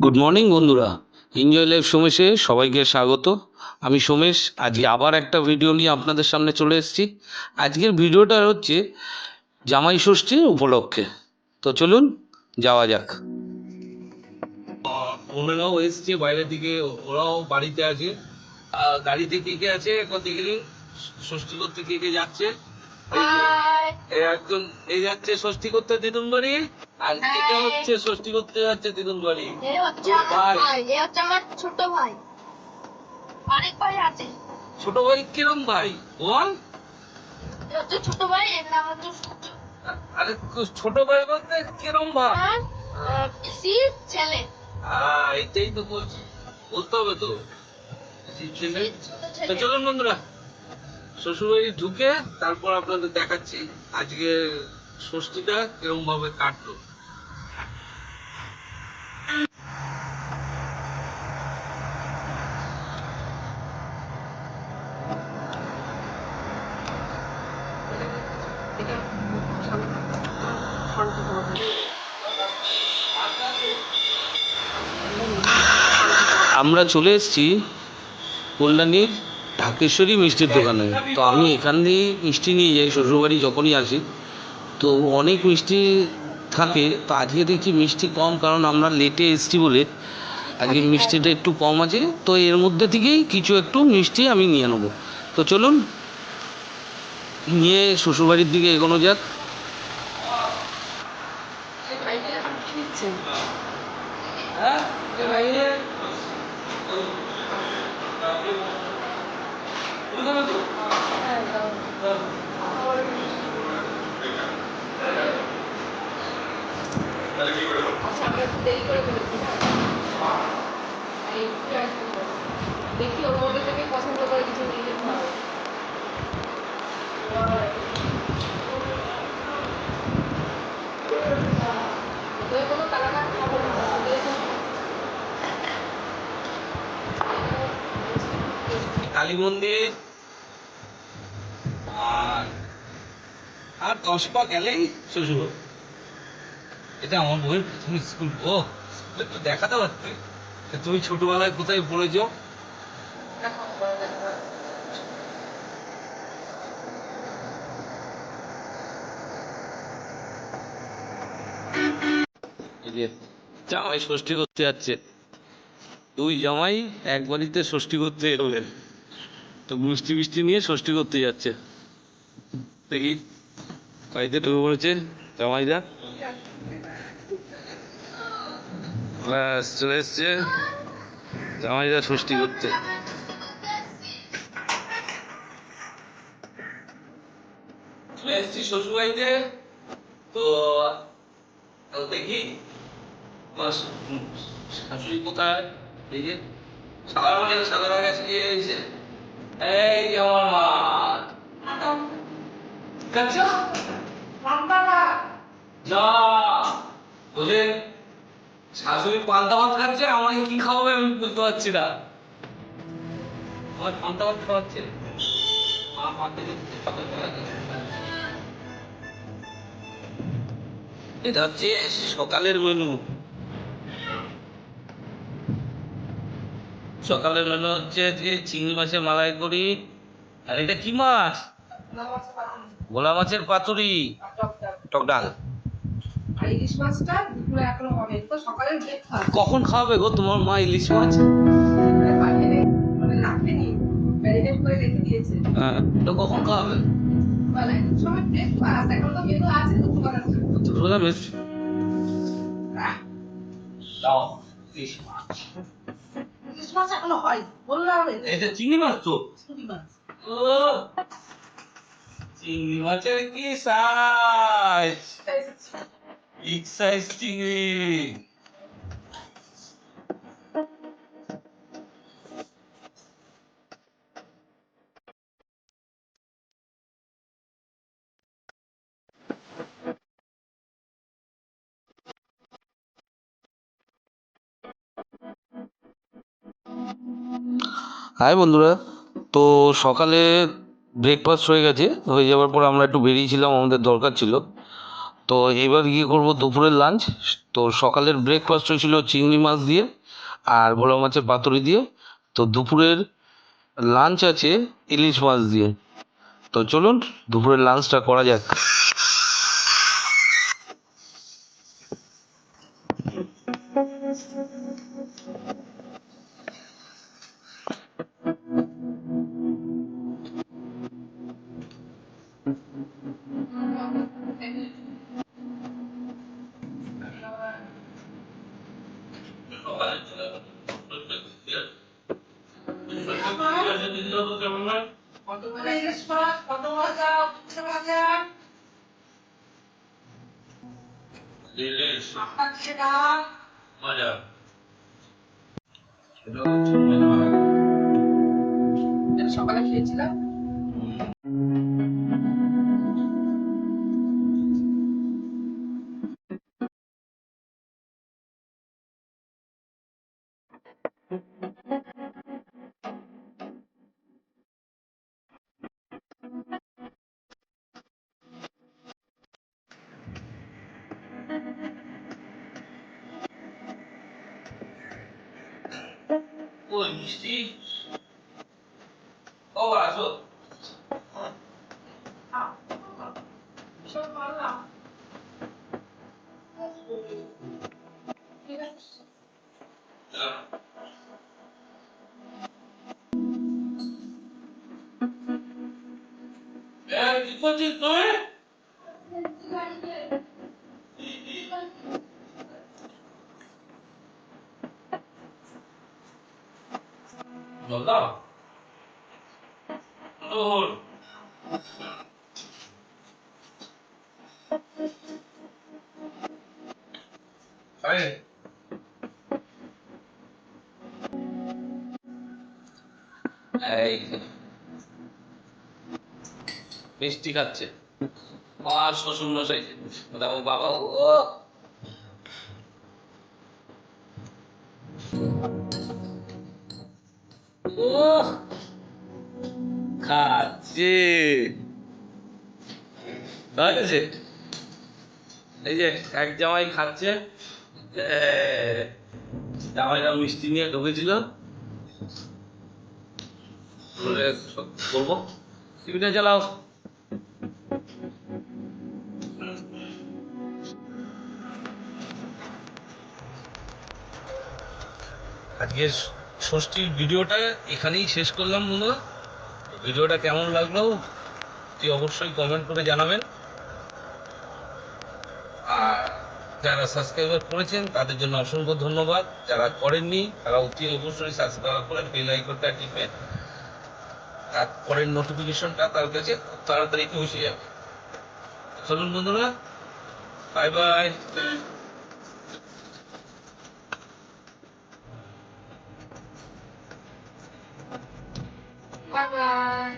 Good morning বন্ধুরা। Enjoy life সোমেশে সবাইকে স্বাগত। আমি সোমেশ। আজকে আবার একটা ভিডিও নিয়ে আপনাদের সামনে চলে এসেছি। আজকের ভিডিওটা হচ্ছে জামাই ষষ্ঠী উপলক্ষে। তো চলুন যাওয়া যাক। ওনারাও এসছে বাইরের দিকে, ওরাও বাড়িতে আছে। গাড়িতে কে কে আছে এখন দেখে নিন। ষষ্ঠী করতে কে কে যাচ্ছে। একজন এই যাচ্ছে ষষ্ঠী করতে দিদুন বাড়ি, আর এটা হচ্ছে ষষ্ঠী করতে যাচ্ছে দিদুন বাড়ি। আমার ছোট ভাই, অনেক ভাই আছে। ছোট ভাই কিরম ভাই বল? ছোট ভাই, এর নাম হচ্ছে সূর্য। আরে ছোট ভাই বলতে কিরম ভাই? পিসির ছেলে। এটাই তো বলছি, বলতে হবে তো। ছেলে। তো ছেলে। চলুন বন্ধুরা, শ্বশুরবাড়ি ঢুকে তারপর আপনাদের দেখাচ্ছি আজকে ষষ্ঠীটা কিরম ভাবে কাটলো। আমরা চলে এসেছি কল্যাণীর ঢাকেশ্বরী মিষ্টির দোকানে। তো আমি এখান দিয়ে মিষ্টি নিয়ে যাই শ্বশুরবাড়ি যখনই আসি। তো অনেক মিষ্টি থাকে, তো আজকে দেখছি মিষ্টি কম, কারণ আমরা লেটে এসেছি বলে আজকে মিষ্টিটা একটু কম আছে। তো এর মধ্যে থেকেই কিছু একটু মিষ্টি আমি নিয়ে নেবো। তো চলুন নিয়ে শ্বশুরবাড়ির দিকে এগোনো যাক। দেখি ওর মধ্যে থেকে পছন্দ করে কিছু নিয়ে যেতে হবে। কোনো কালাকাট খাবো না। কালী মন্দির আর আর 10 পা গেলেই শ্বশুর। এটা আমার বউয়ের প্রথম স্কুল। ও একটু দেখাতে পারতে তুমি ছোটবেলায় কোথায় পড়েছো? এই যে জামাই ষষ্ঠী করতে যাচ্ছে, দুই জামাই এক বাড়িতে ষষ্ঠী করতে এলেন। তো মিষ্টি মিষ্টি নিয়ে ষষ্ঠী করতে যাচ্ছে। দেখি বাড়িতে ঢুকে পড়েছে জামাইদা। ব্যাস চলে এসছে জামাইদা ষষ্ঠী করতে। চলে এসছি শ্বশুর বাড়িতে। তো দেখি শাশুড়ি কোথায়। এই যে সাদা রঙের এসে এই যে আমার মা। কাঁচা যা বুঝলেন, শাশুড়ি পান্তা ভাত খাচ্ছে, আমাকে কি খাওয়াবে আমি বুঝতে পারছি না। আমার পান্তা ভাত খাওয়াচ্ছে। মা পান্তা এটা হচ্ছে সকালের মেনু। সকালের মেনু হচ্ছে যে চিংড়ি মাছের মালাইকারি। আর এটা কি মাছ? ভোলা মাছের পাতুরি, টক ডাল। আর ইলিশ মাছটা দুপুরে এখনো হবে, তো সকালের ব্রেকফাস্ট। কখন খাওয়াবে গো তোমার মা ইলিশ মাছ? বাইরে মানে রাখেনি, ব্যারিকেড করে রেখে দিয়েছে। হ্যাঁ, তো কখন খাওয়াবে? মানে সময় ব্রেকফাস্ট, এখন তো মেনু আছে দুপুরবেলা। দুপুরবেলা বেশ দাও ইলিশ মাছ। ইলিশ মাছ এখনো হয়, বললে হবে। এটা চিংড়ি মাছ তো। চিংড়ি মাছ। ও চিংড়ি মাছের কি সাইজ! বিগ সাইজ চিংড়ি। হাই বন্ধুরা। তো সকালে ব্রেকফাস্ট হয়ে গেছে, হয়ে যাওয়ার পর আমরা একটু বেরিয়েছিলাম, আমাদের দরকার ছিল। তো এবার গিয়ে করবো দুপুরের লাঞ্চ। তো সকালের ব্রেকফাস্ট হয়েছিল চিংড়ি মাছ দিয়ে আর ভোলা মাছের পাতুরি দিয়ে। তো দুপুরের লাঞ্চ আছে ইলিশ মাছ দিয়ে। তো চলুন দুপুরের লাঞ্চটা করা যাক। কতগুলো ইলিশ মাছ, কত ভাজা, উচ্ছে ভাজা, আপনার সেটা যেটা সকালে খেয়েছিলাম। ওই মিষ্টি, ও আসো। ভীষণ ভালো না? ঠিক আছে। কি করছিস তুই? জল দাও। জল। আরে এই মিষ্টি খাচ্ছে আর শ্বশুর মশাই। বাবা ও ও খাচ্ছে। হয়েছে, এই যে এক জামাই খাচ্ছে। জামাইরা মিষ্টি নিয়ে ঢুকেছিল বলে করবো। টিভিটা চালাও। আজকের ষষ্ঠীর ভিডিওটা এখানেই শেষ করলাম বন্ধুরা। ভিডিওটা কেমন লাগলো তুই অবশ্যই কমেন্ট করে জানাবেন। আর যারা সাবস্ক্রাইবার করেছেন তাদের জন্য অসংখ্য ধন্যবাদ। যারা করেননি তারা অতি অবশ্যই সাবস্ক্রাইব করে বেল আইকনটা টিপে তারপরের নোটিফিকেশনটা তার কাছে খুব তাড়াতাড়ি পৌঁছে যাবে। চলুন বন্ধুরা, বাই বাই। Bye bye.